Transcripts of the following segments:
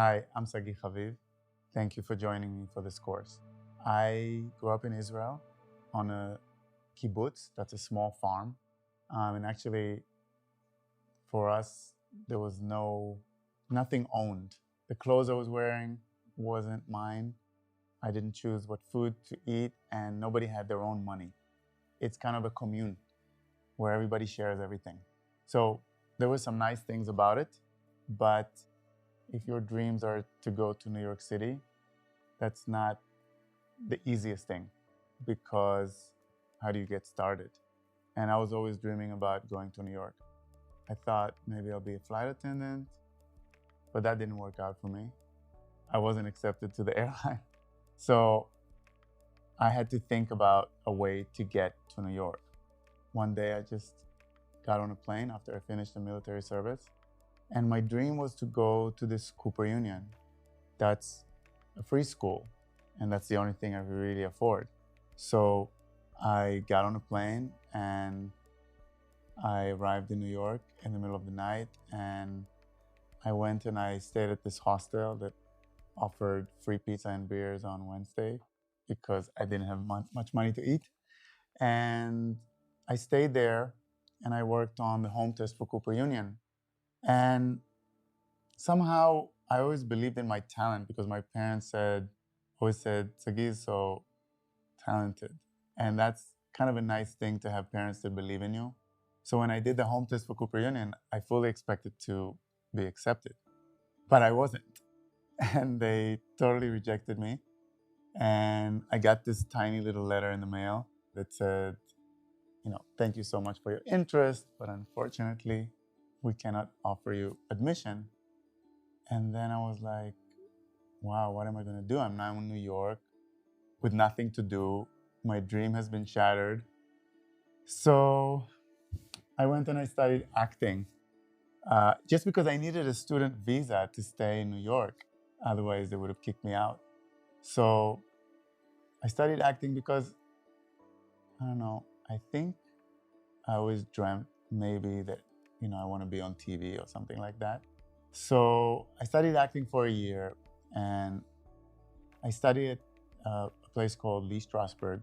Hi, I'm Sagi Chaviv. Thank you for joining me for this course. I grew up in Israel on a kibbutz, that's a small farm. And actually, for us, there was nothing owned. The clothes I was wearing wasn't mine. I didn't choose what food to eat, and nobody had their own money. It's kind of a commune where everybody shares everything. So there were some nice things about it, but if your dreams are to go to New York City, that's not the easiest thing because how do you get started? And I was always dreaming about going to New York. I thought maybe I'll be a flight attendant, but that didn't work out for me. I wasn't accepted to the airline. So I had to think about a way to get to New York. One day I just got on a plane after I finished the military service. And my dream was to go to this Cooper Union. That's a free school, and that's the only thing I could really afford. So I got on a plane and I arrived in New York in the middle of the night, and I went and I stayed at this hostel that offered free pizza and beers on Wednesday because I didn't have much money to eat. And I stayed there and I worked on the home test for Cooper Union. And somehow I always believed in my talent because my parents always said, Sagi is so talented. And that's kind of a nice thing to have parents that believe in you. So when I did the home test for Cooper Union, I fully expected to be accepted, but I wasn't. And they totally rejected me. And I got this tiny little letter in the mail that said, thank you so much for your interest, but unfortunately, we cannot offer you admission. And then I was like, wow, what am I going to do? I'm now in New York with nothing to do. My dream has been shattered. So I went and I studied acting just because I needed a student visa to stay in New York. Otherwise, they would have kicked me out. So I studied acting because, I don't know, I think I always dreamt maybe that, I want to be on TV or something like that. So I studied acting for a year, and I studied at a place called Lee Strasberg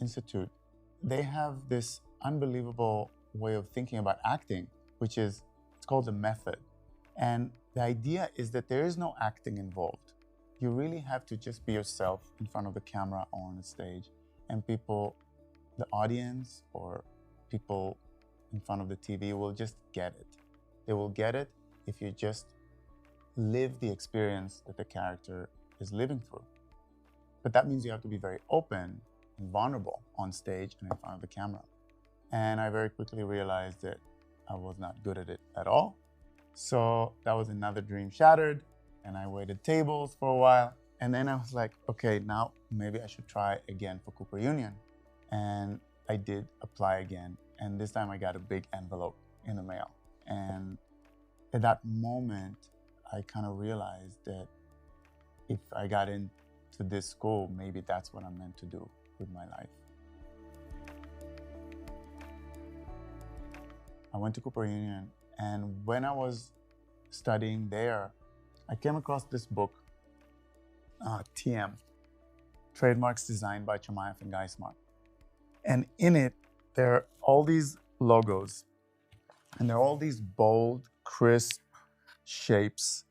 Institute. They have this unbelievable way of thinking about acting, which is, it's called the method. And the idea is that there is no acting involved. You really have to just be yourself in front of the camera or on the stage, and people, the audience or people in front of the TV will just get it. They will get it if you just live the experience that the character is living through. But that means you have to be very open and vulnerable on stage and in front of the camera. And I very quickly realized that I was not good at it at all. So that was another dream shattered, and I waited tables for a while. And then I was like, okay, now maybe I should try again for Cooper Union. And I did apply again. And this time I got a big envelope in the mail. And at that moment, I kind of realized that if I got into this school, maybe that's what I'm meant to do with my life. I went to Cooper Union, and when I was studying there, I came across this book, TM, Trademarks Designed by Chamayev and Geismar. And in it, there are all these logos, and there are all these bold, crisp shapes.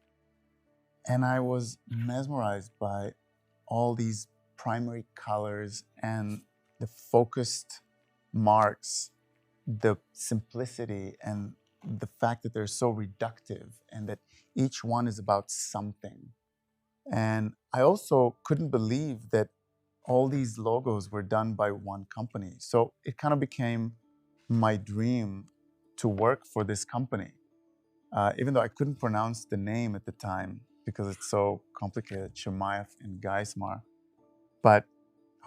And I was mesmerized by all these primary colors and the focused marks, the simplicity, and the fact that they're so reductive and that each one is about something. And I also couldn't believe that all these logos were done by one company. So it kind of became my dream to work for this company, even though I couldn't pronounce the name at the time because it's so complicated, Chamayev and Geismar. But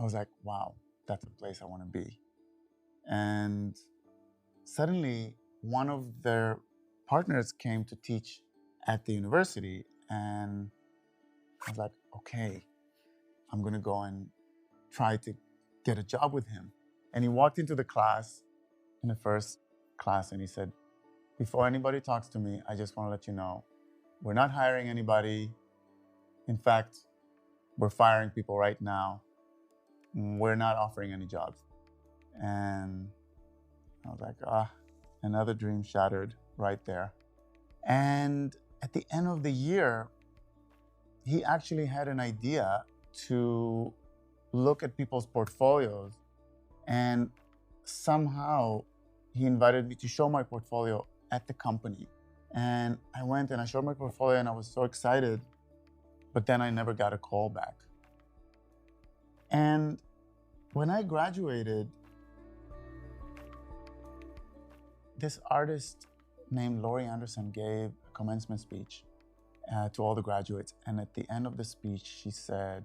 I was like, wow, that's a place I want to be. And suddenly, one of their partners came to teach at the university, and I was like, okay, I'm going to go and try to get a job with him. And he walked into the class, in the first class, and he said, before anybody talks to me, I just want to let you know we're not hiring anybody. In fact, we're firing people right now. We're not offering any jobs. And I was like, another dream shattered right there. And at the end of the year, he actually had an idea to look at people's portfolios, and somehow he invited me to show my portfolio at the company. And I went and I showed my portfolio and I was so excited, but then I never got a call back. And when I graduated, this artist named Laurie Anderson gave a commencement speech to all the graduates. And at the end of the speech, she said,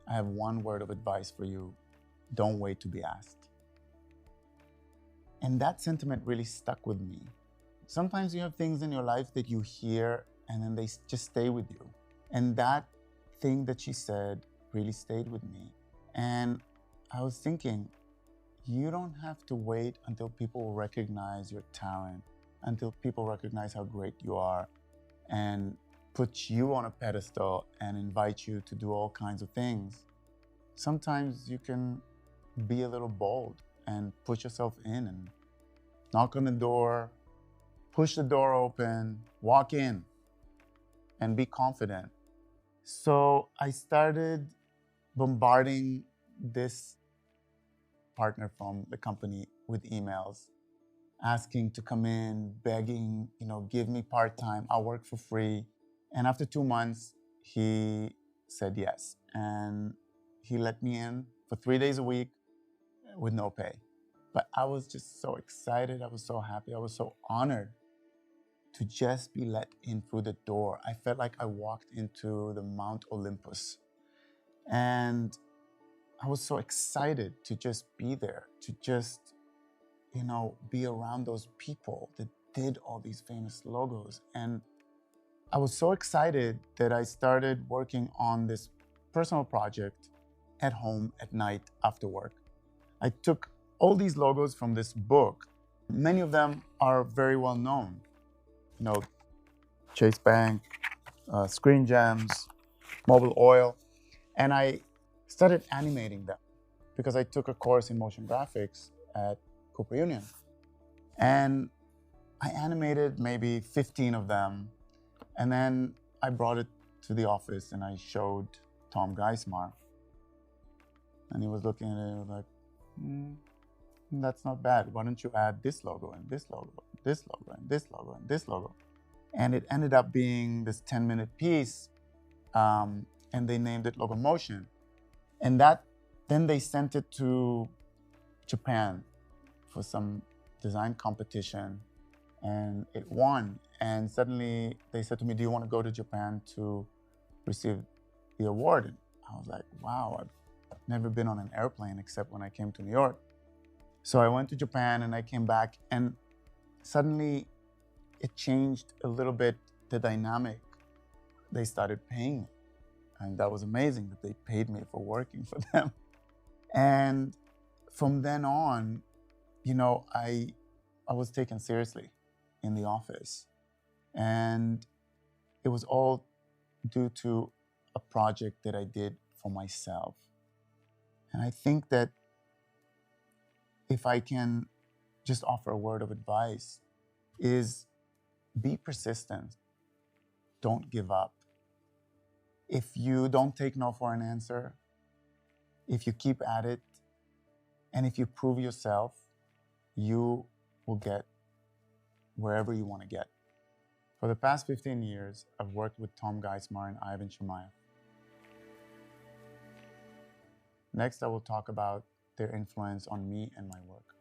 I have one word of advice for you. Don't wait to be asked. And that sentiment really stuck with me. Sometimes you have things in your life that you hear and then they just stay with you. And that thing that she said really stayed with me. And I was thinking, you don't have to wait until people recognize your talent, until people recognize how great you are and put you on a pedestal and invite you to do all kinds of things. Sometimes you can be a little bold and push yourself in and knock on the door, push the door open, walk in, and be confident. So I started bombarding this partner from the company with emails, asking to come in, begging, give me part-time, I'll work for free. And after 2 months, he said yes. And he let me in for 3 days a week with no pay. But I was just so excited. I was so happy. I was so honored to just be let in through the door. I felt like I walked into the Mount Olympus. And I was so excited to just be there, to just, be around those people that did all these famous logos. And I was so excited that I started working on this personal project at home at night after work. I took all these logos from this book. Many of them are very well known. Chase Bank, Screen Gems, Mobil Oil. And I started animating them because I took a course in motion graphics at Cooper Union. And I animated maybe 15 of them. And then I brought it to the office and I showed Tom Geismar. And he was looking at it and was like, that's not bad. Why don't you add this logo and this logo, this logo and this logo and this logo? And it ended up being this 10-minute piece. And they named it Logomotion. And then they sent it to Japan for some design competition. And it won. And suddenly they said to me, do you want to go to Japan to receive the award? And I was like, wow, I've never been on an airplane except when I came to New York. So I went to Japan and I came back, and suddenly it changed a little bit the dynamic. They started paying me. And that was amazing that they paid me for working for them. And from then on, I was taken seriously in the office. And it was all due to a project that I did for myself. And I think that if I can just offer a word of advice, is be persistent. Don't give up. If you don't take no for an answer, if you keep at it, and if you prove yourself, you will get wherever you want to get. For the past 15 years, I've worked with Tom Geismar and Ivan Shemaev. Next, I will talk about their influence on me and my work.